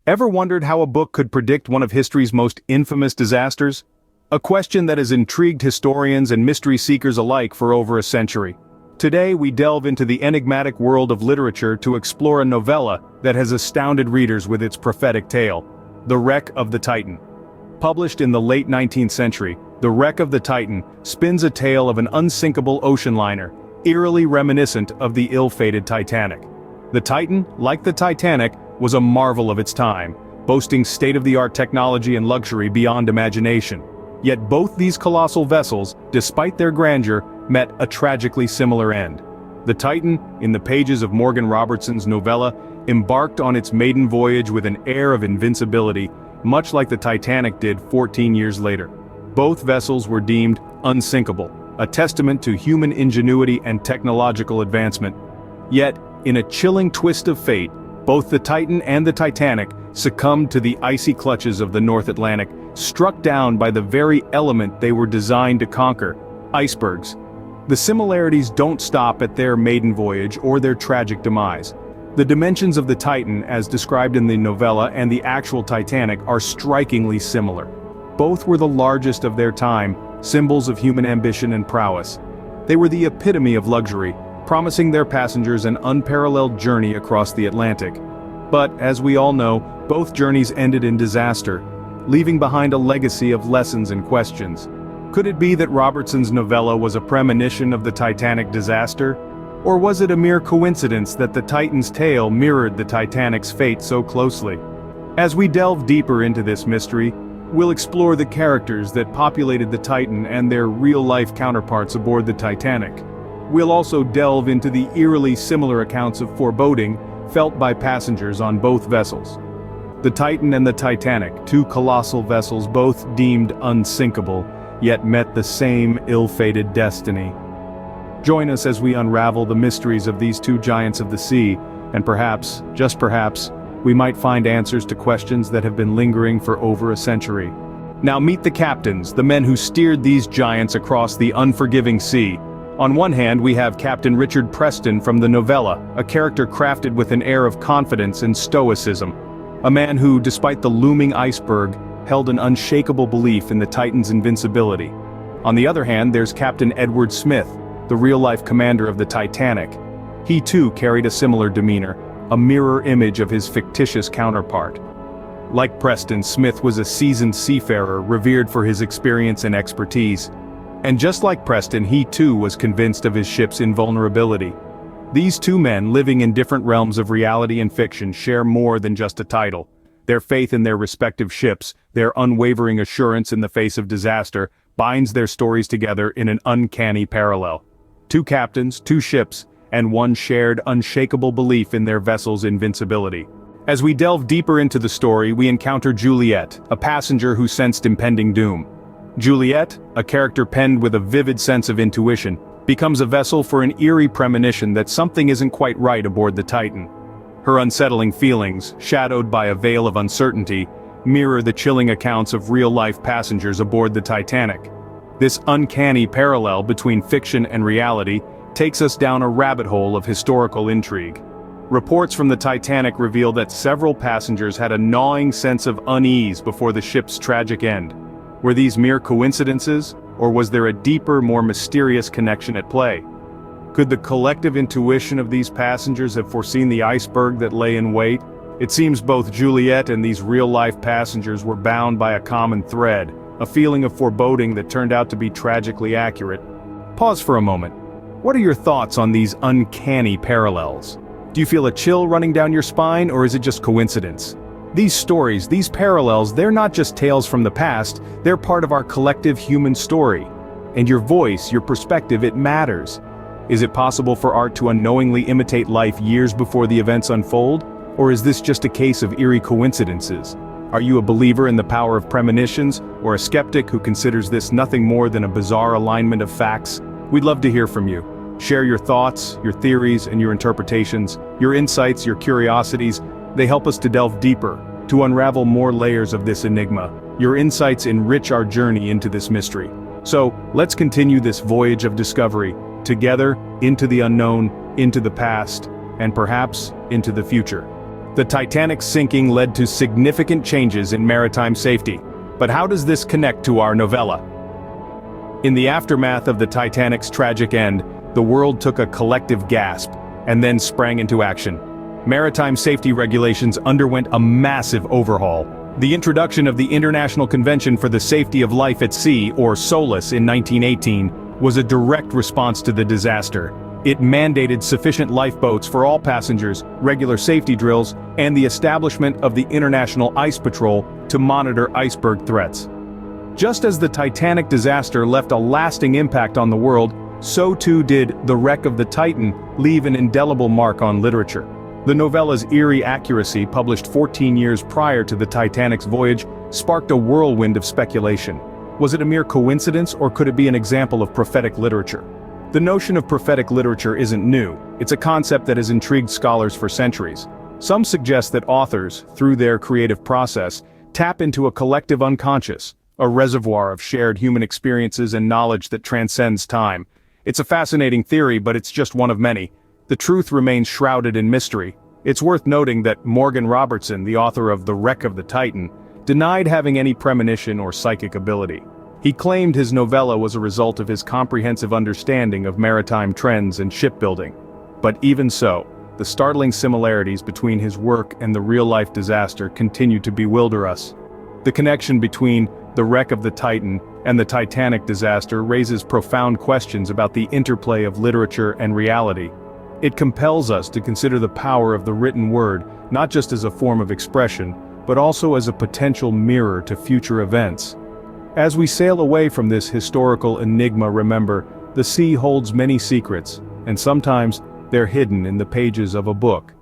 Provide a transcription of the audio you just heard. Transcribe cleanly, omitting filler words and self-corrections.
Ever wondered how a book could predict one of history's most infamous disasters? A question that has intrigued historians and mystery seekers alike for over a century. Today we delve into the enigmatic world of literature to explore a novella that has astounded readers with its prophetic tale, The Wreck of the Titan. Published in the late 19th century, The Wreck of the Titan spins a tale of an unsinkable ocean liner, eerily reminiscent of the ill-fated Titanic. The Titan, like the Titanic, was a marvel of its time, boasting state-of-the-art technology and luxury beyond imagination. Yet both these colossal vessels, despite their grandeur, met a tragically similar end. The Titan, in the pages of Morgan Robertson's novella, embarked on its maiden voyage with an air of invincibility, much like the Titanic did 14 years later. Both vessels were deemed unsinkable, a testament to human ingenuity and technological advancement. Yet, in a chilling twist of fate, both the Titan and the Titanic succumbed to the icy clutches of the North Atlantic, struck down by the very element they were designed to conquer: icebergs. The similarities don't stop at their maiden voyage or their tragic demise. The dimensions of the Titan, as described in the novella, and the actual Titanic are strikingly similar. Both were the largest of their time, symbols of human ambition and prowess. They were the epitome of luxury, promising their passengers an unparalleled journey across the Atlantic. But, as we all know, both journeys ended in disaster, leaving behind a legacy of lessons and questions. Could it be that Robertson's novella was a premonition of the Titanic disaster? Or was it a mere coincidence that the Titan's tale mirrored the Titanic's fate so closely? As we delve deeper into this mystery, we'll explore the characters that populated the Titan and their real-life counterparts aboard the Titanic. We'll also delve into the eerily similar accounts of foreboding felt by passengers on both vessels. The Titan and the Titanic, two colossal vessels both deemed unsinkable, yet met the same ill-fated destiny. Join us as we unravel the mysteries of these two giants of the sea, and perhaps, just perhaps, we might find answers to questions that have been lingering for over a century. Now meet the captains, the men who steered these giants across the unforgiving sea. On one hand we have Captain Richard Preston from the novella, a character crafted with an air of confidence and stoicism. A man who, despite the looming iceberg, held an unshakable belief in the Titan's invincibility. On the other hand there's Captain Edward Smith, the real-life commander of the Titanic. He too carried a similar demeanor, a mirror image of his fictitious counterpart. Like Preston, Smith was a seasoned seafarer revered for his experience and expertise. And just like Preston, he too was convinced of his ship's invulnerability. These two men, living in different realms of reality and fiction, share more than just a title. Their faith in their respective ships, their unwavering assurance in the face of disaster, binds their stories together in an uncanny parallel. Two captains, two ships, and one shared unshakable belief in their vessel's invincibility. As we delve deeper into the story, we encounter Juliet, a passenger who sensed impending doom. Juliet, a character penned with a vivid sense of intuition, becomes a vessel for an eerie premonition that something isn't quite right aboard the Titan. Her unsettling feelings, shadowed by a veil of uncertainty, mirror the chilling accounts of real-life passengers aboard the Titanic. This uncanny parallel between fiction and reality takes us down a rabbit hole of historical intrigue. Reports from the Titanic reveal that several passengers had a gnawing sense of unease before the ship's tragic end. Were these mere coincidences, or was there a deeper, more mysterious connection at play? Could the collective intuition of these passengers have foreseen the iceberg that lay in wait? It seems both Juliet and these real-life passengers were bound by a common thread, a feeling of foreboding that turned out to be tragically accurate. Pause for a moment. What are your thoughts on these uncanny parallels? Do you feel a chill running down your spine, or is it just coincidence? These stories, these parallels, they're not just tales from the past, they're part of our collective human story. And your voice, your perspective, it matters. Is it possible for art to unknowingly imitate life years before the events unfold? Or is this just a case of eerie coincidences? Are you a believer in the power of premonitions, or a skeptic who considers this nothing more than a bizarre alignment of facts? We'd love to hear from you. Share your thoughts, your theories, and your interpretations, your insights, your curiosities. They help us to delve deeper, to unravel more layers of this enigma. Your insights enrich our journey into this mystery. So, let's continue this voyage of discovery, together, into the unknown, into the past, and perhaps, into the future. The Titanic's sinking led to significant changes in maritime safety. But how does this connect to our novella? In the aftermath of the Titanic's tragic end, the world took a collective gasp, and then sprang into action. Maritime safety regulations underwent a massive overhaul. The introduction of the International Convention for the Safety of Life at Sea, or SOLAS, in 1918, was a direct response to the disaster. It mandated sufficient lifeboats for all passengers, regular safety drills, and the establishment of the International Ice Patrol to monitor iceberg threats. Just as the Titanic disaster left a lasting impact on the world, so too did The Wreck of the Titan leave an indelible mark on literature. The novella's eerie accuracy, published 14 years prior to the Titanic's voyage, sparked a whirlwind of speculation. Was it a mere coincidence, or could it be an example of prophetic literature? The notion of prophetic literature isn't new. It's a concept that has intrigued scholars for centuries. Some suggest that authors, through their creative process, tap into a collective unconscious, a reservoir of shared human experiences and knowledge that transcends time. It's a fascinating theory, but it's just one of many. The truth remains shrouded in mystery. It's worth noting that Morgan Robertson, the author of The Wreck of the Titan, denied having any premonition or psychic ability. He claimed his novella was a result of his comprehensive understanding of maritime trends and shipbuilding. But even so, the startling similarities between his work and the real-life disaster continue to bewilder us. The connection between The Wreck of the Titan and the Titanic disaster raises profound questions about the interplay of literature and reality. It compels us to consider the power of the written word, not just as a form of expression, but also as a potential mirror to future events. As we sail away from this historical enigma, remember, the sea holds many secrets, and sometimes they're hidden in the pages of a book.